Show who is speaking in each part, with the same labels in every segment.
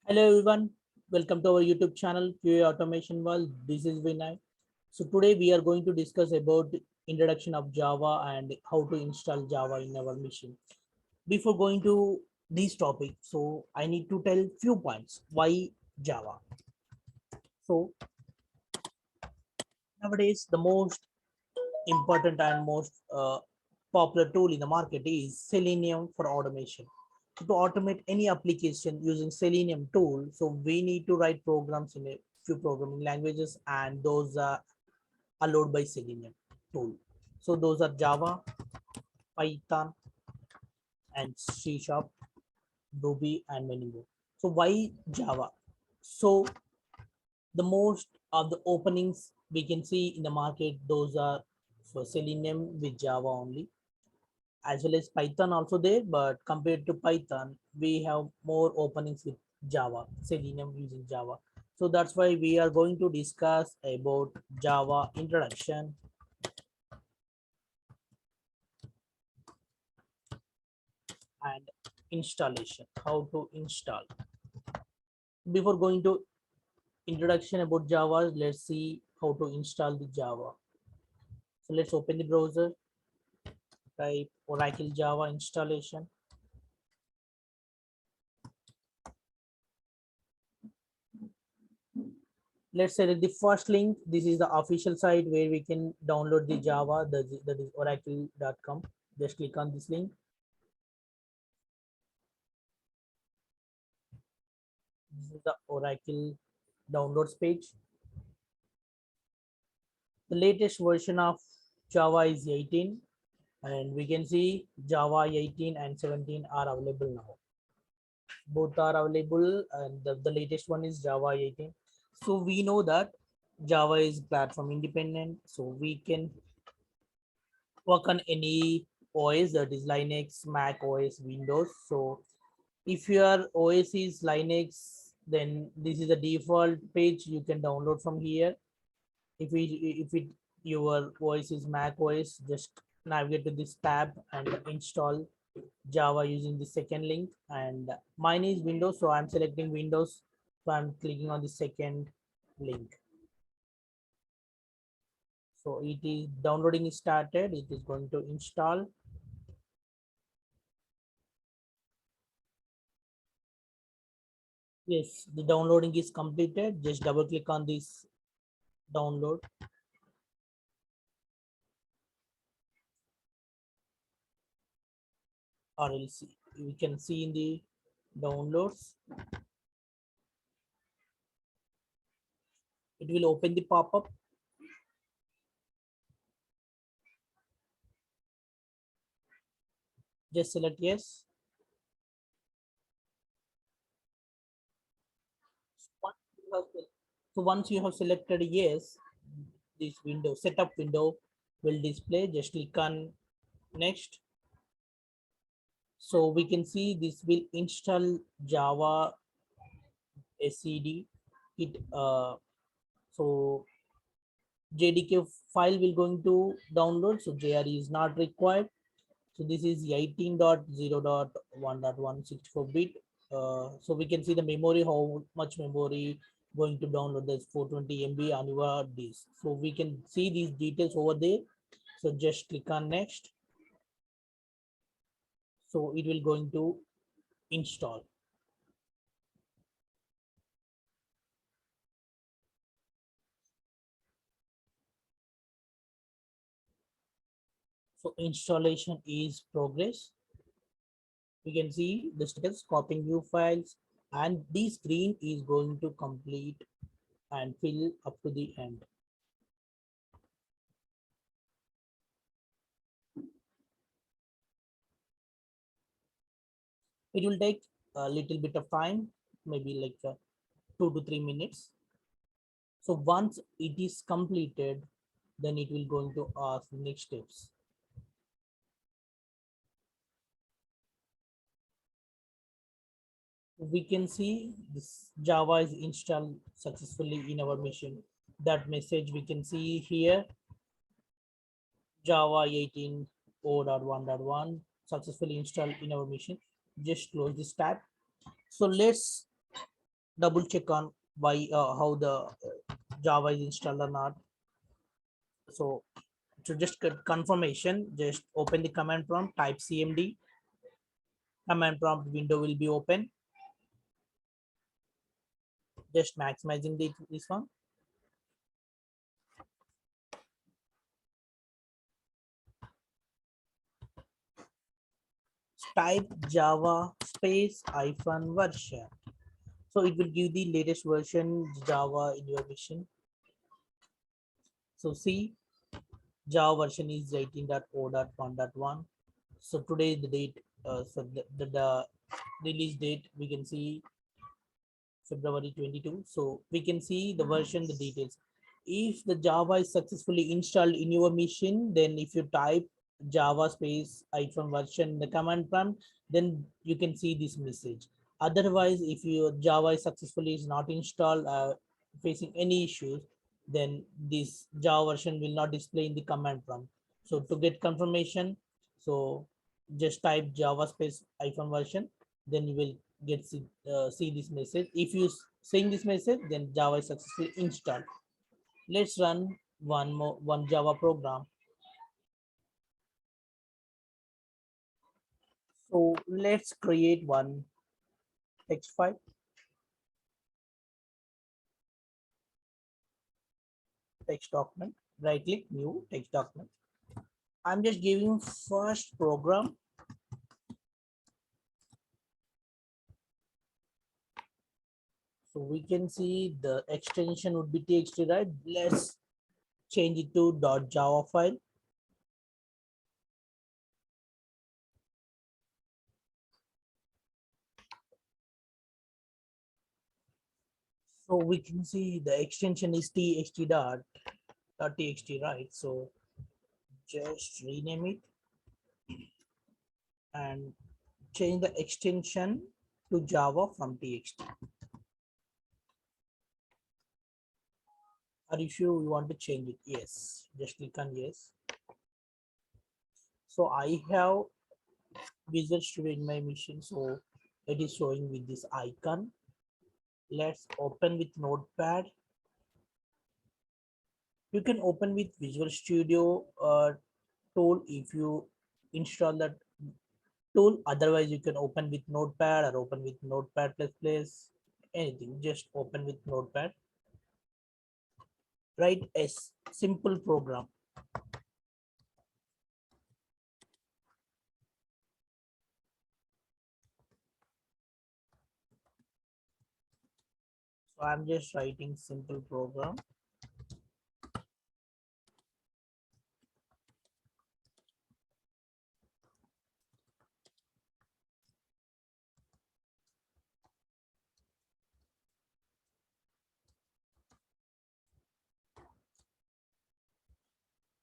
Speaker 1: Hello everyone, welcome to our YouTube channel QA Automation World. This is Vinay. So today we are going to discuss about introduction of Java and how to install Java in our machine. Before going to this topic, so I need to tell few points why Java. So nowadays the most important and most popular tool in the market is Selenium for automation. So to automate any application using Selenium tool, so we need to write programs in a few programming languages, and those are allowed by Selenium tool. So those are Java, Python, and C Sharp, Ruby, and many more. So why Java? So the most of the openings we can see in the market, those are for Selenium with Java only, as well as Python also there, but compared to Python, we have more openings with Java, Selenium using Java. So that's why we are going to discuss about Java introduction and installation, how to install. Before going to introduction about Java, let's see how to install the Java. So let's open the browser, type Oracle Java installation. Let's say that the first link, this is the official site where we can download the Java, that is oracle.com. Just click on this link. This is the Oracle downloads page. The latest version of Java is 18, and we can see Java 18 and 17 are available now. Both are available, and the latest one is Java 18. So we know that Java is platform independent, so we can work on any OS, that is Linux, Mac OS, Windows. So if your OS is Linux, then this is the default page you can download from here. If your OS is Mac OS, just navigate to this tab and install Java using the second link. And mine is Windows, so I'm selecting Windows. So I'm clicking on the second link. So it is downloading is started. It is going to install. Yes, the downloading is completed. Just double click on this download. Or else we can see in the downloads. It will open the pop-up. Just select yes. So once you have selected yes, this window, setup window will display. Just click on next. So we can see this will install Java SCD. It so JDK file will going to download. So JRE is not required. So this is 18.0.1.164 bit. So we can see the memory, how much memory going to download. This 420 MB on your disk. So we can see these details over there. So just click on next. So it will going to install. So installation is progress. We can see the status, copying new files, and this screen is going to complete and fill up to the end. It will take a little bit of time, maybe like 2 to 3 minutes. So once it is completed, then it will going to ask the next steps. We can see this Java is installed successfully in our machine. That message we can see here. Java 18.0.1.1 successfully installed in our machine. Just close this tab. So let's double check on why how the Java is installed or not. So to just get confirmation, just open the command prompt, type cmd, command prompt window will be open. Just maximizing this one. Type java space hyphen version. So it will give the latest version Java in your machine. So see, Java version is 18.0.1.1. So today is the date. So the release date we can see February 22. So we can see the version, the details. If the Java is successfully installed in your machine, then if you type Java space hyphen version in the command prompt, then you can see this message. Otherwise, if your Java is successfully is not installed, facing any issues, then this Java version will not display in the command prompt. So to get confirmation, so just type Java space hyphen version, then you will see this message. If you seeing this message, then Java is successfully installed. Let's run one Java program. So let's create one text file, text document. Right click, new text document. I'm just giving first program. So we can see the extension would be txt, right? Let's change it to .java file. So we can see the extension is txt.txt, right? So just rename it and change the extension to Java from txt. Or if you want to change it, yes, just click on yes. So I have Visual Studio in my machine, so it is showing with this icon. Let's open with Notepad. You can open with Visual Studio tool if you install that tool. Otherwise, you can open with Notepad or open with Notepad++, anything. Just open with Notepad. Write a simple program. So I'm just writing simple program.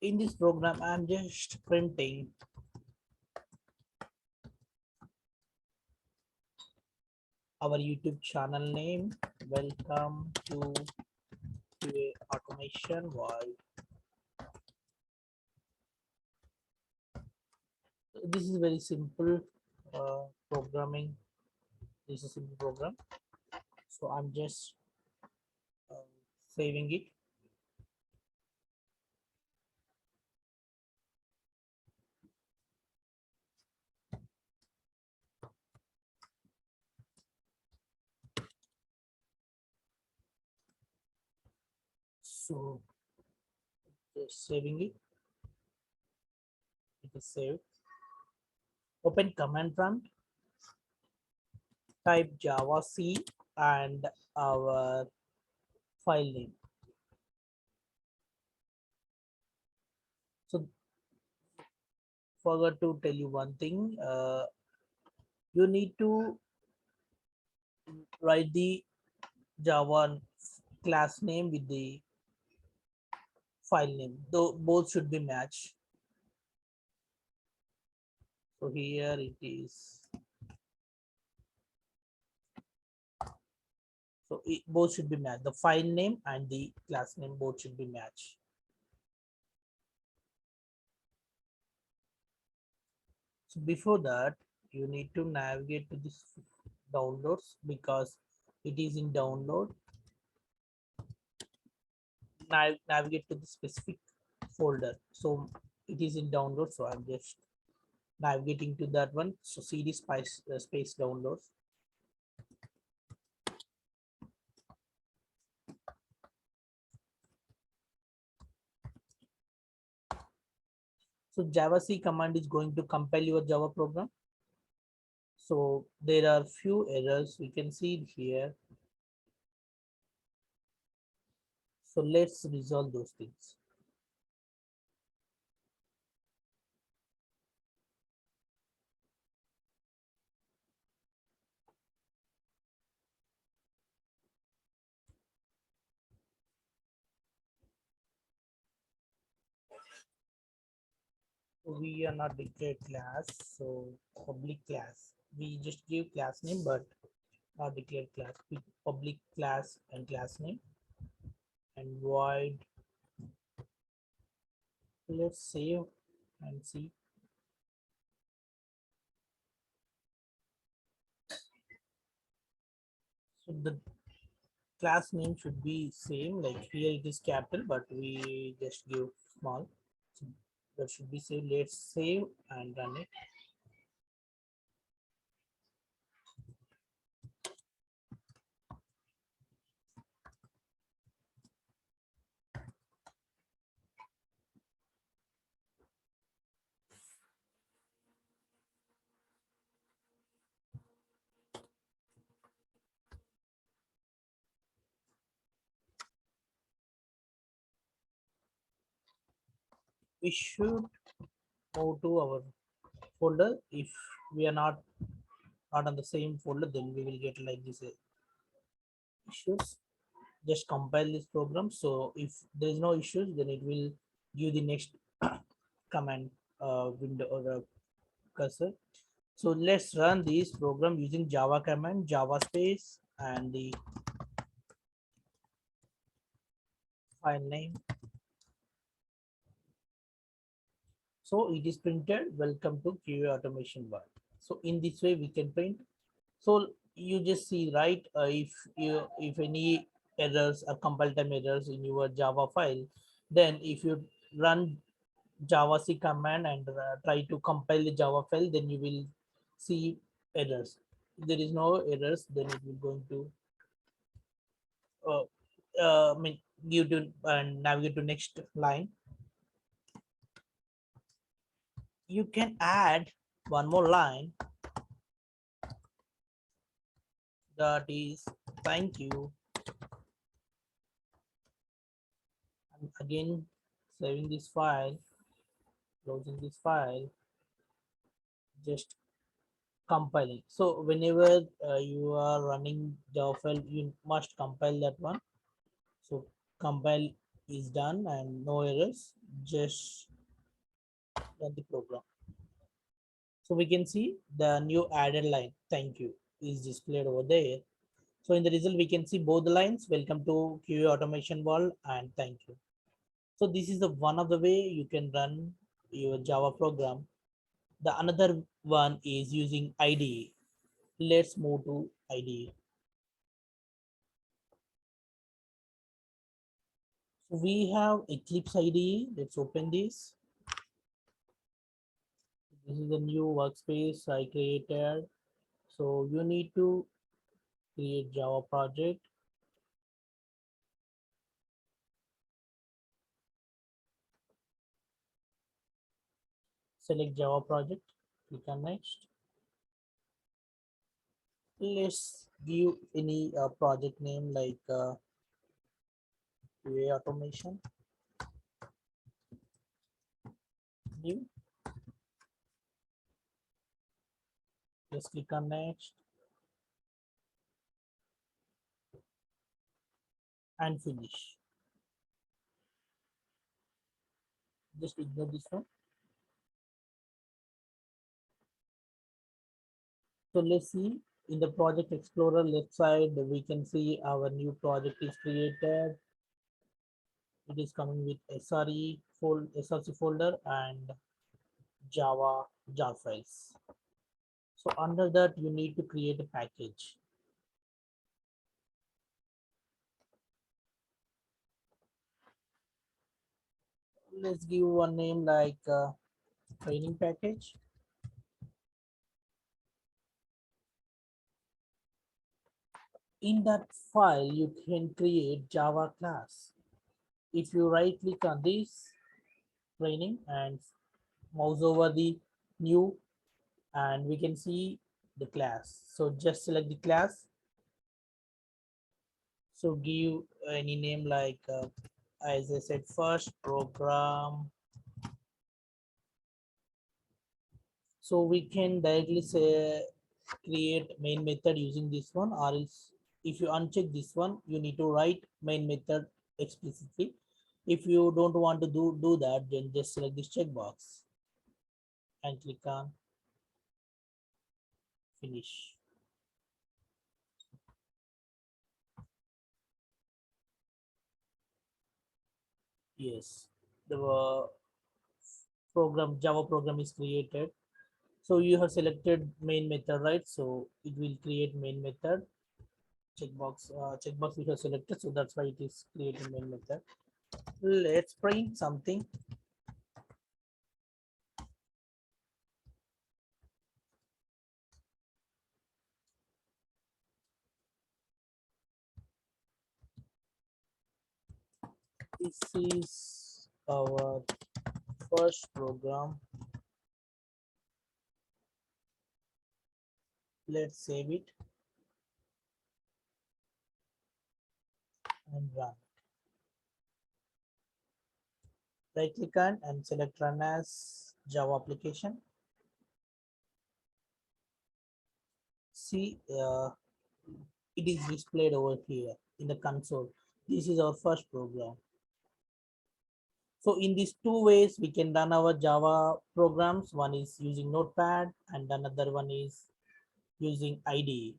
Speaker 1: In this program, I'm just printing our YouTube channel name. Welcome to QA Automation. Why? This is very simple programming. This is a simple program. So I'm just saving it. So just saving it. It is saved. Open command prompt. Type Java C and our file name. So forgot to tell you one thing. You need to write the Java class name with the file name. Though both should be matched. So here it is. So both should be matched. The file name and the class name both should be matched. So before that, you need to navigate to this downloads, because It is in download. Navigate to the specific folder. So it is in download. So I'm just navigating to that one. So cd space downloads. So Java C command is going to compile your Java program. So there are few errors we can see here. So let's resolve those things. We are not declared class, so public class. We just give class name, but not declared class. Public class and class name and void. Let's save and see. So the class name should be same, like here it is capital, but we just give small. So that should be saved. Let's save and run it. We should move to our folder. If we are not on the same folder, then we will get like this issues. Just compile this program. So if there is no issues, then it will give the next command window or a cursor. So let's run this program using Java command, Java space, and the file name. So it is printed. Welcome to QA automation world. So in this way we can print. So you just see, right? If any errors or compile time errors in your Java file, then if you run Java C command and try to compile the Java file, then you will see errors. If there is no errors, then it will going to uh, I mean give to and navigate to next line. You can add one more line, that is thank you. And again, saving this file, closing this file, just compiling. So whenever you are running Java file, you must compile that one. So compile is done and no errors. Just run the program. So we can see the new added line, thank you, is displayed over there. So in the result, we can see both the lines, welcome to QA automation world and thank you. So this is the one of the way you can run your Java program. The another one is using IDE. Let's move to IDE. So we have Eclipse IDE. Let's open this. This is the new workspace I created. So you need to create Java project. Select Java project. Click on next. Let's give any project name like QA automation. New. Let's click on next and finish. Just ignore this one. So let's see in the project explorer left side, we can see our new project is created. It is coming with SRC folder and Java jar files. So under that, you need to create a package. let's give one name like training package. In that file, you can create Java class. If you right click on this training and mouse over the new, and we can see the class. So just select the class. So give any name like, as I said, first program. So we can directly say create main method using this one, or else if you uncheck this one, you need to write main method explicitly. If you don't want to do that, then just select this checkbox and click on finish. Yes, the program Java program is created. So you have selected main method, right? So it will create main method checkbox we have selected. So that's why it is creating main method. Let's print something. This is our first program. Let's save it and run. Right click on and select run as Java application. See, it is displayed over here in the console. This is our first program. So in these two ways, we can run our Java programs. One is using Notepad and another one is using IDE.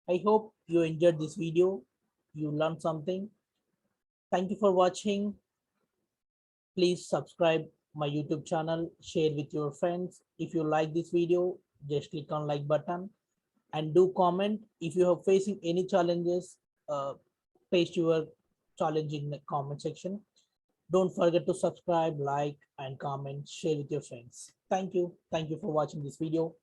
Speaker 1: I hope you enjoyed this video. You learned something. Thank you for watching. Please subscribe my YouTube channel, share with your friends. If you like this video, just click on like button and do comment. If you are facing any challenges, paste your challenge in the comment section. Don't forget to subscribe, like, and comment, share with your friends. Thank you. Thank you for watching this video.